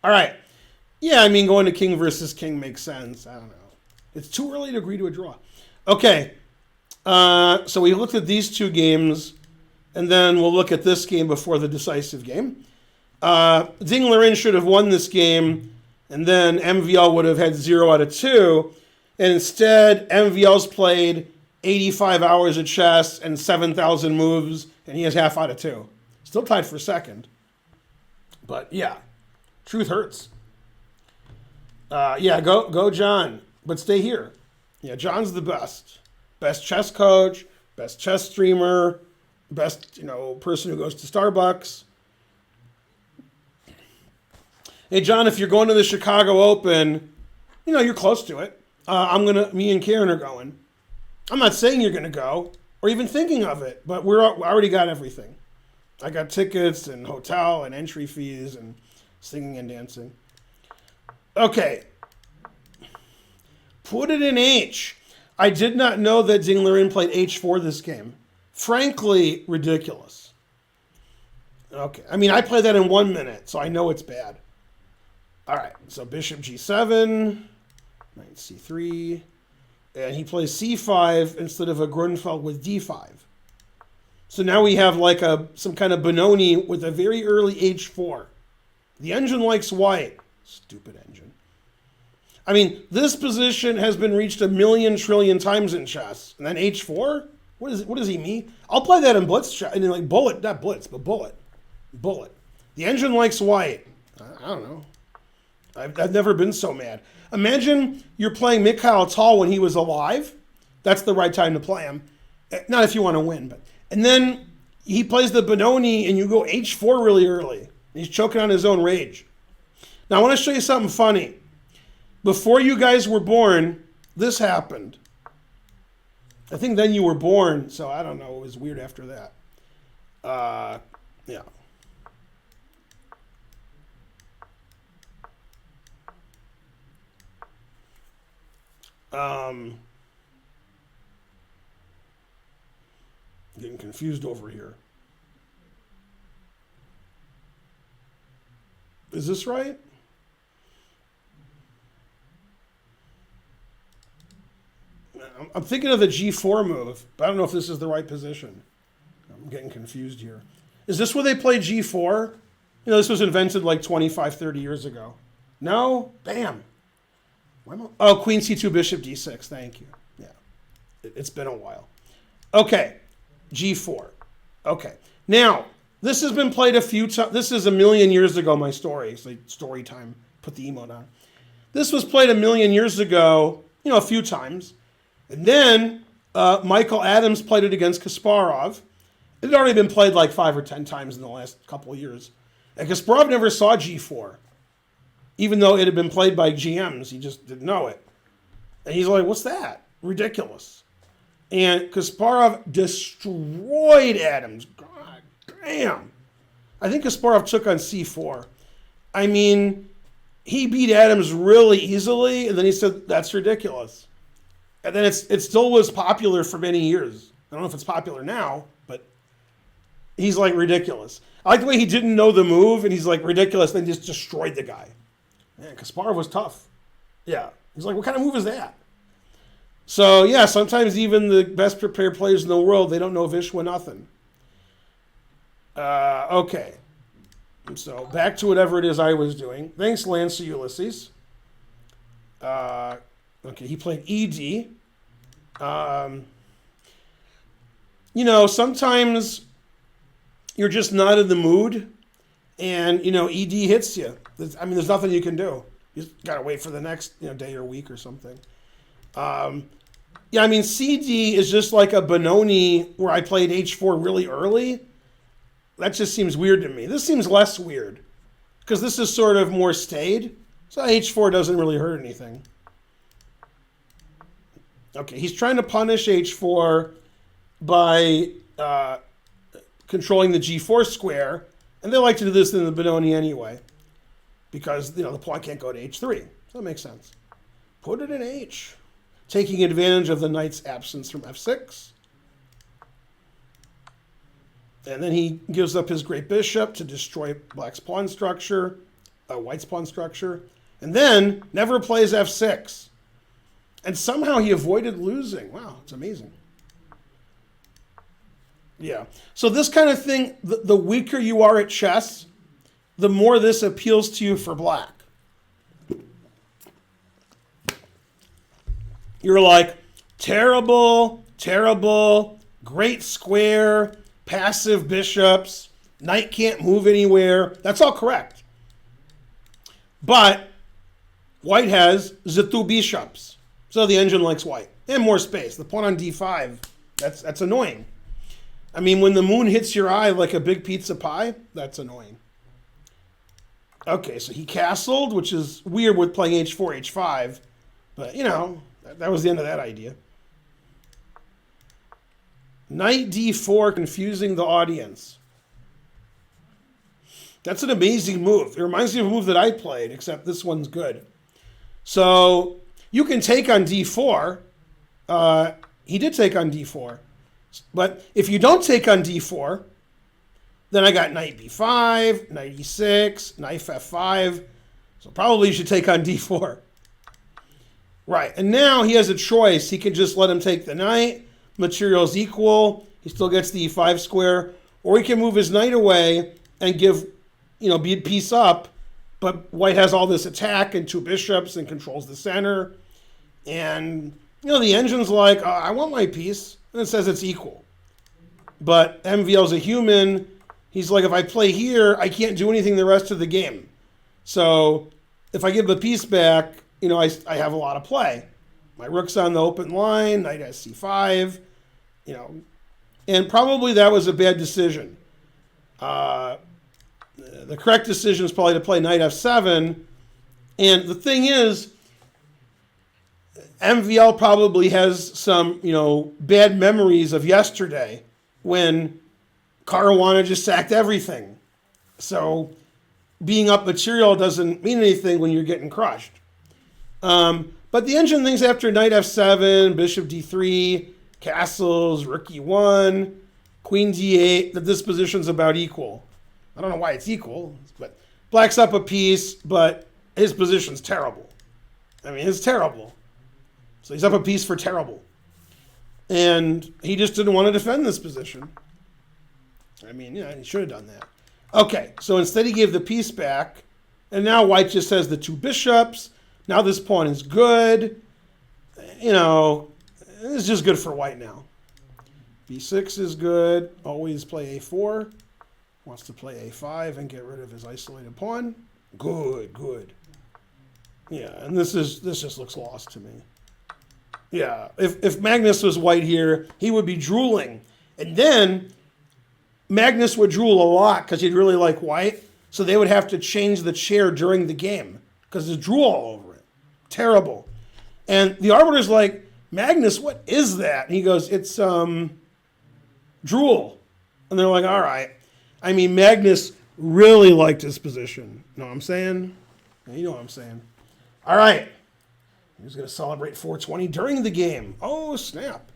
All right. Yeah, I mean, going to king versus king makes sense. I don't know. It's too early to agree to a draw. Okay. So we looked at these two games, and then we'll look at this game before the decisive game. Liren should have won this game, and then MVL would have had 0 out of 2. And instead, MVL's played 85 hours of chess and 7,000 moves, and he has half out of 2. Still tied for second. But yeah, truth hurts. Yeah, go John, but stay here. Yeah, John's the best. Best chess coach, best chess streamer, best, person who goes to Starbucks. Hey, John, if you're going to the Chicago Open, you're close to it. Me and Karen are going. I'm not saying you're going to go or even thinking of it, but we already got everything. I got tickets and hotel and entry fees and singing and dancing. Okay. Put it in H. I did not know that Liren played H4 this game. Frankly, ridiculous. Okay. I mean, I played that in 1 minute, so I know it's bad. All right. So bishop G7, knight C3, and he plays C5 instead of a Grunfeld with D5. So now we have like some kind of Benoni with a very early H4. The engine likes white. Stupid engine. I mean, this position has been reached 1,000,000 trillion times in chess. And then H4? What does he mean? I'll play that in blitz chess. And like bullet, not blitz, but bullet. Bullet. The engine likes white. I don't know. I've never been so mad. Imagine you're playing Mikhail Tal when he was alive. That's the right time to play him. Not if you want to win, but. And then he plays the Benoni and you go H4 really early. He's choking on his own rage. Now I want to show you something funny. Before you guys were born, this happened. I think then you were born, so I don't know. It was weird after that. Yeah. Getting confused over here. Is this right? I'm thinking of the G4 move, but I don't know if this is the right position. I'm getting confused here. Is this where they play G4? This was invented like 25, 30 years ago. No? Bam. Oh, Queen C2, Bishop D6. Thank you. Yeah. It's been a while. Okay. G4. Okay. Now, this has been played a few times. This is 1,000,000 years ago, my story. It's like story time. Put the emote on. This was played 1,000,000 years ago, a few times. And then Michael Adams played it against Kasparov. It had already been played like 5 or 10 times in the last couple of years. And Kasparov never saw G4. Even though it had been played by GMs, he just didn't know it. And he's like, what's that? Ridiculous. And Kasparov destroyed Adams. God damn. I think Kasparov took on C4. I mean, he beat Adams really easily, and then he said, that's ridiculous. And then it still was popular for many years. I don't know if it's popular now, but he's like, ridiculous. I like the way he didn't know the move, and he's like, ridiculous, then just destroyed the guy. Man, Kasparov was tough. Yeah. He's like, what kind of move is that? So, yeah, sometimes even the best prepared players in the world, they don't know Vishwa nothing. Okay. So, back to whatever it is I was doing. Thanks, Lance Ulysses. Okay, he played ED. Sometimes you're just not in the mood, and, ED hits you. There's nothing you can do. You just got to wait for the next day or week or something. CD is just like a Benoni where I played H4 really early. That just seems weird to me. This seems less weird because this is sort of more staid. So H4 doesn't really hurt anything. Okay, he's trying to punish H4 by controlling the G4 square. And they like to do this in the Benoni anyway because, the pawn can't go to H3. So that makes sense. Put it in H. Taking advantage of the knight's absence from F6. And then he gives up his great bishop to destroy black's pawn structure. white's pawn structure. And then never plays f6. And somehow he avoided losing. Wow, it's amazing. Yeah. So this kind of thing, the weaker you are at chess, the more this appeals to you for black. You're like, terrible, terrible, great square, passive bishops, knight can't move anywhere. That's all correct. But white has the two bishops. So the engine likes white. And more space. The pawn on d5, that's annoying. I mean, when the moon hits your eye like a big pizza pie, that's annoying. Okay, so he castled, which is weird with playing h4, h5. But, you know, that was the end of that idea. Knight d4, confusing the audience. That's an amazing move. It reminds me of a move that I played, except this one's good. So you can take on d4. He did take on d4. But if you don't take on d4, then I got knight b5, knight e6, knight f5. So probably you should take on d4. Right, and now he has a choice. He can just let him take the knight. Material's equal. He still gets the e5 square. Or he can move his knight away and give, beat piece up. But white has all this attack and two bishops and controls the center. And, the engine's like, I want my piece. And it says it's equal. But MVL's a human. He's like, if I play here, I can't do anything the rest of the game. So if I give the piece back, I have a lot of play. My rook's on the open line, knight has c5, and probably that was a bad decision. The correct decision is probably to play knight f7. And the thing is, MVL probably has some, bad memories of yesterday when Caruana just sacked everything. So being up material doesn't mean anything when you're getting crushed. But the engine thinks after knight f7, bishop d3, castles, rook e1, queen d8, that this position's about equal. I don't know why it's equal, but black's up a piece, but his position's terrible. I mean, it's terrible. So he's up a piece for terrible. And he just didn't want to defend this position. I mean, he should have done that. Okay, so instead he gave the piece back, and now white just has the two bishops. Now this pawn is good. It's just good for white now. b6 is good. Always play a4. Wants to play a5 and get rid of his isolated pawn. Good, good. Yeah, and this just looks lost to me. Yeah, if Magnus was white here, he would be drooling. And then Magnus would drool a lot because he'd really like white. So they would have to change the chair during the game because there's drool all over it. Terrible. And the arbiter's like, Magnus, what is that? And he goes, it's drool. And they're like, all right. I mean, Magnus really liked his position. You know what I'm saying? You know what I'm saying. All right. He's going to celebrate 420 during the game. Oh, snap.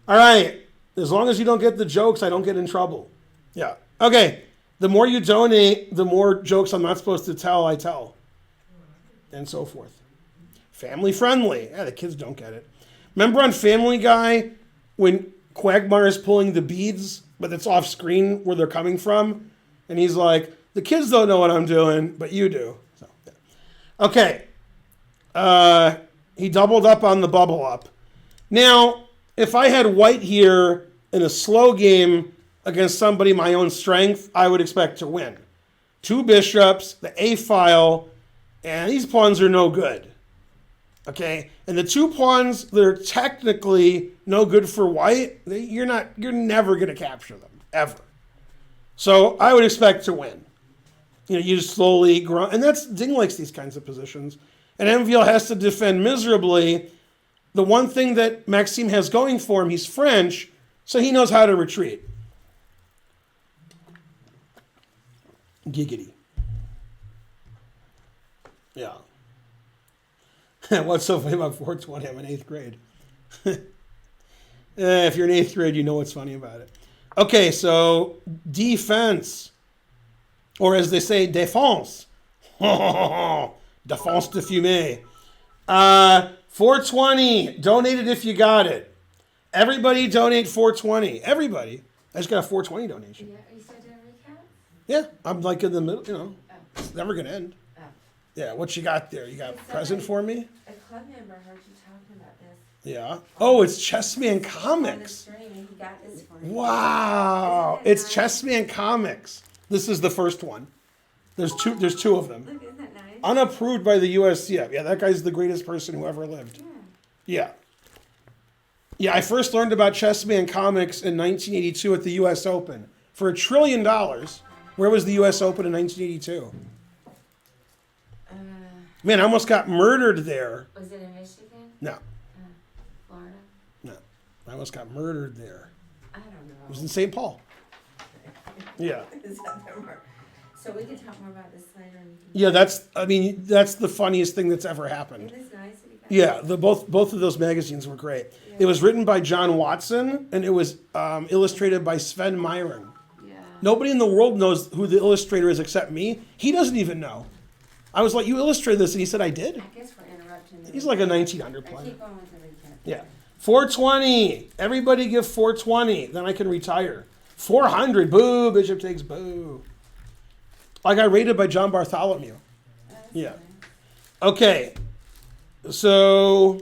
All right. As long as you don't get the jokes, I don't get in trouble. Yeah. Okay. The more you donate, the more jokes I'm not supposed to tell, I tell. And so forth. Family friendly. Yeah, the kids don't get it. Remember on Family Guy when Quagmire is pulling the beads, but it's off screen where they're coming from? And he's like, the kids don't know what I'm doing, but you do. So, yeah. Okay. He doubled up on the bubble up. Now, if I had white here in a slow game against somebody my own strength, I would expect to win. Two bishops, the A file, and these pawns are no good. Okay? And the two pawns that are technically no good for white, you're never going to capture them, ever. So I would expect to win. You just slowly grow. And Ding likes these kinds of positions. And MVL has to defend miserably. The one thing that Maxime has going for him, he's French, so he knows how to retreat. Giggity. Yeah. What's so funny about 420? I'm in 8th grade. If you're in 8th grade, you know what's funny about it. Okay, so defense. Or as they say, défense. Défense de fumée. 420. Donate it if you got it. Everybody donate 420. Everybody. I just got a 420 donation. Yeah, you said to recap? Yeah, I'm like in the middle, Oh. It's never going to end. Oh. Yeah, what you got there? You got a present for me? A club member heard you talking about this. Yeah. Oh, it's Chessman On the Comics. stream, and he got this for me. Wow. Isn't that It's nice? Chessman Comics. This is the first one. There's two of them. Look, isn't that nice? Unapproved by the USCF. Yeah, that guy's the greatest person who ever lived. Yeah. Yeah. Yeah, I first learned about Chessman Comics in 1982 at the US Open. For $1 trillion, where was the US Open in 1982? Man, I almost got murdered there. Was it in Michigan? No, Florida? no. I almost got murdered there. I don't know. It was in St. Paul. Yeah. Is that the word? So we can talk more about this later. Yeah, that's the funniest thing that's ever happened. Isn't this nice that you got Yeah, both of those magazines were great. Yeah. It was written by John Watson, and it was illustrated by Sven Myron. Yeah. Nobody in the world knows who the illustrator is except me. He doesn't even know. I was like, you illustrated this, and he said, I did. I guess we're interrupting. He's like a 1900 Or player. keep going with the recap. Yeah. 420. Everybody give 420. Then I can retire. 400. Boo. Bishop takes boo. I got rated by John Bartholomew. That's Yeah. nice. Okay. So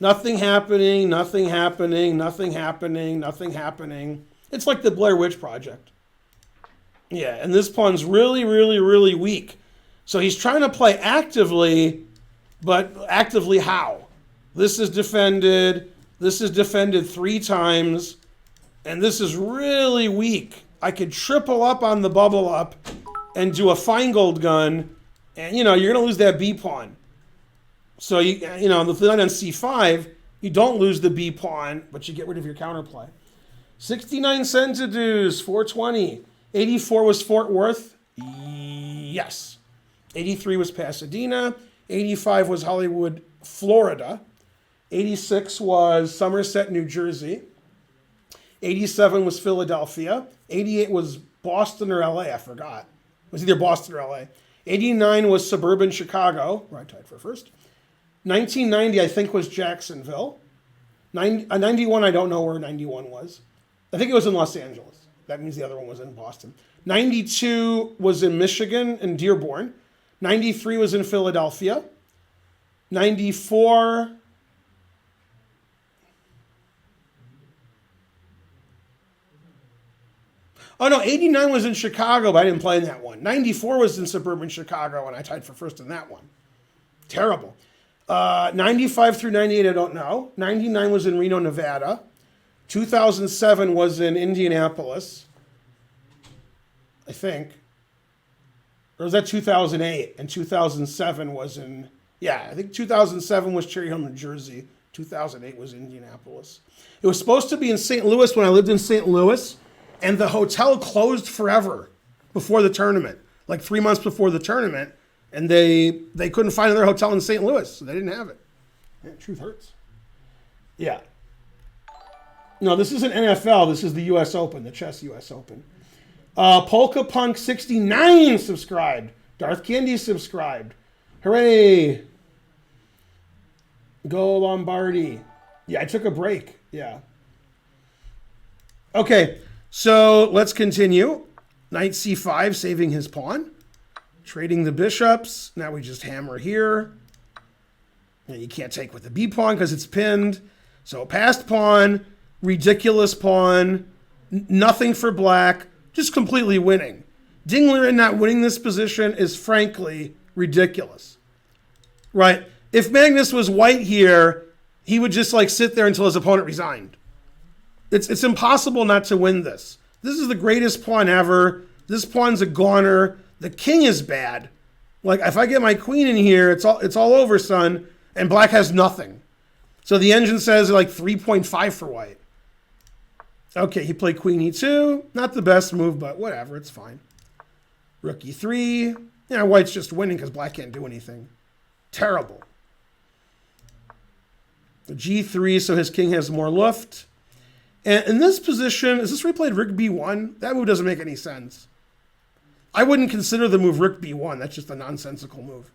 nothing happening, nothing happening, nothing happening, nothing happening. It's like the Blair Witch Project. Yeah, and this pawn's really, really, really weak. So he's trying to play actively, but actively how? This is defended 3 times, and this is really weak. I could triple up on the bubble up and do a Feingold gun, and you're going to lose that B pawn. So the knight on C5, you don't lose the B pawn, but you get rid of your counterplay. 69 centidues, 420. 84 was Fort Worth. Yes. 83 was Pasadena. 85 was Hollywood, Florida. 86 was Somerset, New Jersey. 87 was Philadelphia. 88 was Boston or LA, I forgot. It was either Boston or LA. 89 was suburban Chicago, where I tied for first. 1990, I think, was Jacksonville. 91, I don't know where 91 was. I think it was in Los Angeles. That means the other one was in Boston. 92 was in Michigan, in Dearborn. 93 was in Philadelphia. 94... Oh, no, 89 was in Chicago, but I didn't play in that one. 94 was in suburban Chicago, and I tied for first in that one. Terrible. 95 through 98, I don't know. 99 was in Reno, Nevada. 2007 was in Indianapolis, I think. Or was that 2008? And 2007 was in, I think 2007 was Cherry Hill, New Jersey. 2008 was Indianapolis. It was supposed to be in St. Louis when I lived in St. Louis, and the hotel closed forever before the tournament, like 3 months before the tournament, and they couldn't find another hotel in St. Louis, so they didn't have it. Yeah, truth hurts. Yeah. No, this isn't NFL. This is the U.S. Open, the chess U.S. Open. Polka Punk 69 subscribed. Darth Candy subscribed. Hooray. Go Lombardi. Yeah, I took a break. Yeah. Okay, so let's continue. Knight C5, saving his pawn. Trading the bishops. Now we just hammer here. And you can't take with the B pawn because it's pinned. So passed pawn, ridiculous pawn, nothing for black, just completely winning. Liren not winning this position is frankly ridiculous. Right? If Magnus was white here, he would just sit there until his opponent resigned. It's impossible not to win this. This is the greatest pawn ever. This pawn's a goner. The king is bad. If I get my queen in here, it's all over, son. And black has nothing. So the engine says 3.5 for white. Okay, he played queen e2. Not the best move, but whatever, it's fine. Rook e3. Yeah, white's just winning because black can't do anything. Terrible. G3, so his king has more luft. And in this position, is this where he played rook b1? That move doesn't make any sense. I wouldn't consider the move rook b1. That's just a nonsensical move.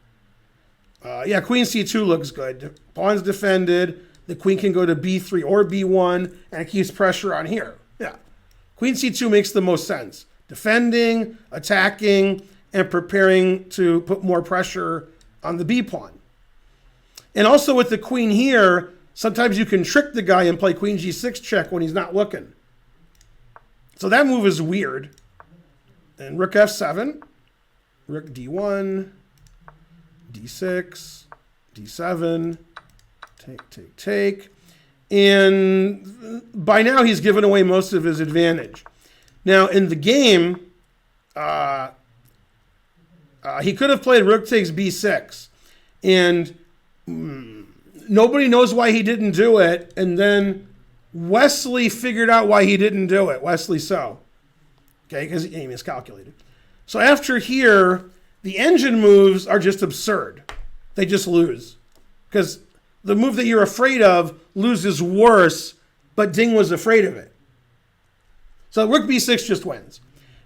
Yeah, queen c2 looks good. Pawn's defended. The queen can go to b3 or b1, and it keeps pressure on here. Yeah. Queen c2 makes the most sense. Defending, attacking, and preparing to put more pressure on the b pawn. And also with the queen here, sometimes you can trick the guy and play queen g6 check when he's not looking. So that move is weird. And rook f7, rook d1, d6, d7, take. And by now he's given away most of his advantage. Now in the game, he could have played rook takes b6. And nobody knows why he didn't do it. And then Wesley figured out why he didn't do it. Wesley So. Okay, because he miscalculated. So after here, the engine moves are just absurd. They just lose. Because the move that you're afraid of loses worse, but Ding was afraid of it. So rook b6 just wins.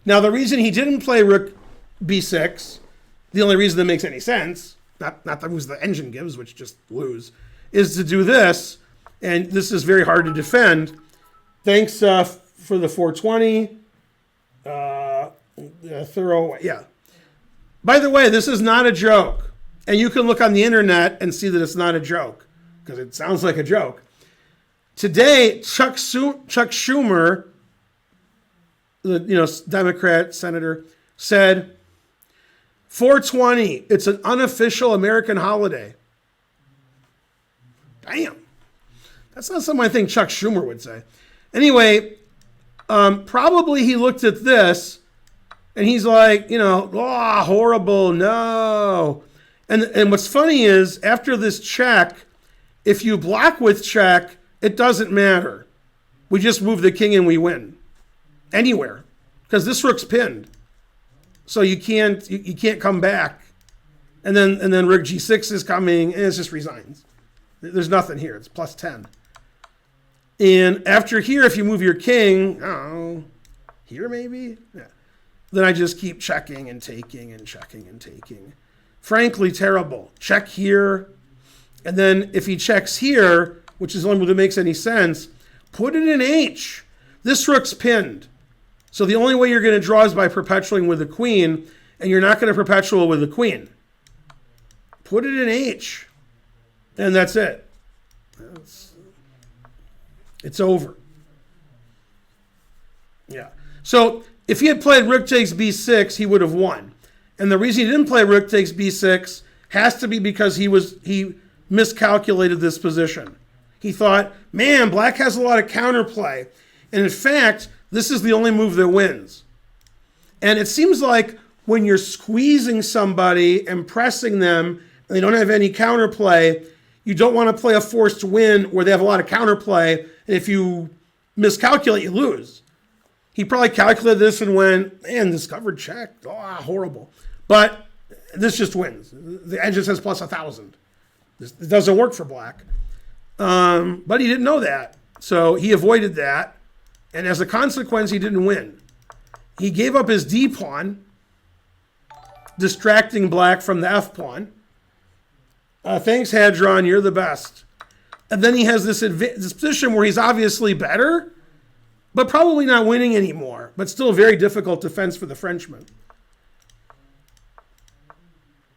Now the reason he didn't play rook b6, the only reason that makes any sense, not the moves the engine gives, which just lose, is to do this, and this is very hard to defend. Thanks for the 420. Thorough, yeah. By the way, this is not a joke. And you can look on the internet and see that it's not a joke, because it sounds like a joke. Today, Chuck Schumer, the Democrat senator, said, 420, it's an unofficial American holiday. Damn. That's not something I think Chuck Schumer would say. Anyway, probably he looked at this and he's like, horrible, no. And what's funny is after this check, if you block with check, it doesn't matter. We just move the king and we win anywhere because this rook's pinned. So you can't come back. And then rook g6 is coming and it just resigns. There's nothing here. It's plus 10. And after here, if you move your king, here maybe? Yeah. Then I just keep checking and taking and checking and taking. Frankly, terrible. Check here. And then if he checks here, which is the only one that makes any sense, put it in H. This rook's pinned. So the only way you're going to draw is by perpetuating with the queen, and you're not going to perpetual with the queen. Put it in H. And that's it. It's over. Yeah. So if he had played rook takes b6, he would have won. And the reason he didn't play rook takes b6 has to be because he miscalculated this position. He thought, man, black has a lot of counterplay. And in fact, this is the only move that wins. And it seems like when you're squeezing somebody and pressing them and they don't have any counterplay, you don't want to play a forced win where they have a lot of counterplay. And if you miscalculate, you lose. He probably calculated this and went, man, this covered check. Oh, horrible. But this just wins. The engine says plus 1,000. It doesn't work for black. But he didn't know that. So he avoided that. And as a consequence, he didn't win. He gave up his D pawn, distracting black from the F pawn. Thanks, Hadron, you're the best. And then he has this position where he's obviously better, but probably not winning anymore, but still a very difficult defense for the Frenchman.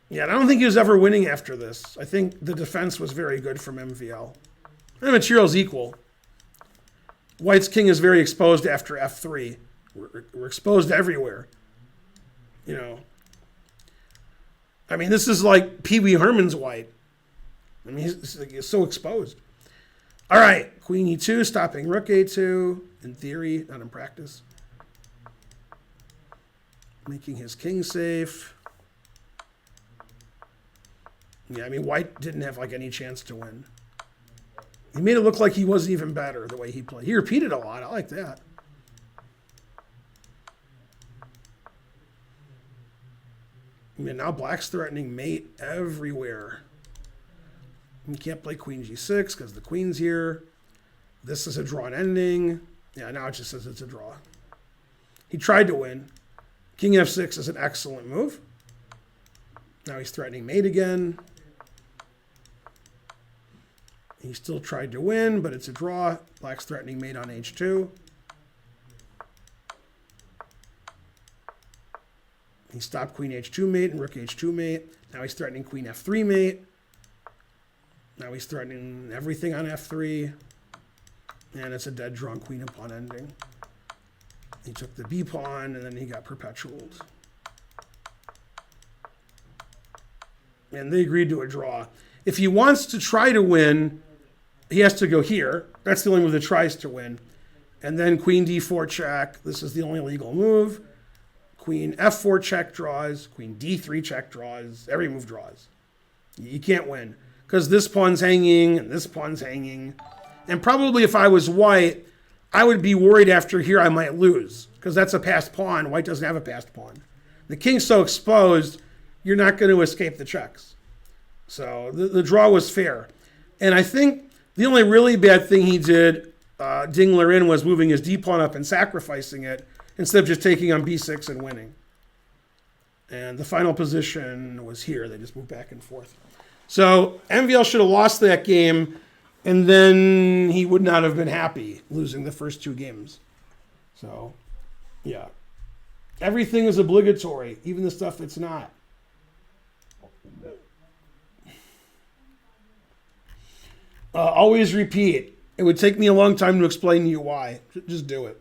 Yeah, I don't think he was ever winning after this. I think the defense was very good from MVL. And material's equal. White's king is very exposed after f3. We're exposed everywhere. I mean, this is like Pee Wee Herman's white. I mean, he's so exposed. All right, queen e2, stopping rook a2. In theory, not in practice. Making his king safe. Yeah, I mean, white didn't have like any chance to win. He made it look like he wasn't even better the way he played. He repeated a lot. I like that. I mean, now black's threatening mate everywhere. You can't play queen g6 because the queen's here. This is a drawn ending. Yeah, now it just says it's a draw. He tried to win. King f6 is an excellent move. Now he's threatening mate again. He still tried to win, but it's a draw. Black's threatening mate on h2. He stopped queen h2 mate and rook h2 mate. Now he's threatening queen f3 mate. Now he's threatening everything on f3. And it's a dead draw on queen and pawn ending. He took the b pawn, and then he got perpetualed. And they agreed to a draw. If he wants to try to win, he has to go here. That's the only move that tries to win. And then queen d4 check. This is the only legal move. Queen f4 check draws. Queen d3 check draws. Every move draws. You can't win. Because this pawn's hanging, and this pawn's hanging. And probably if I was white, I would be worried after here I might lose. Because that's a passed pawn. White doesn't have a passed pawn. The king's so exposed, you're not going to escape the checks. So the draw was fair. And I think the only really bad thing he did, Ding Liren, was moving his d pawn up and sacrificing it instead of just taking on b6 and winning. And the final position was here. They just moved back and forth. So MVL should have lost that game, and then he would not have been happy losing the first two games. So, yeah. Everything is obligatory, even the stuff that's not. Always repeat. It would take me a long time to explain to you why. Just do it.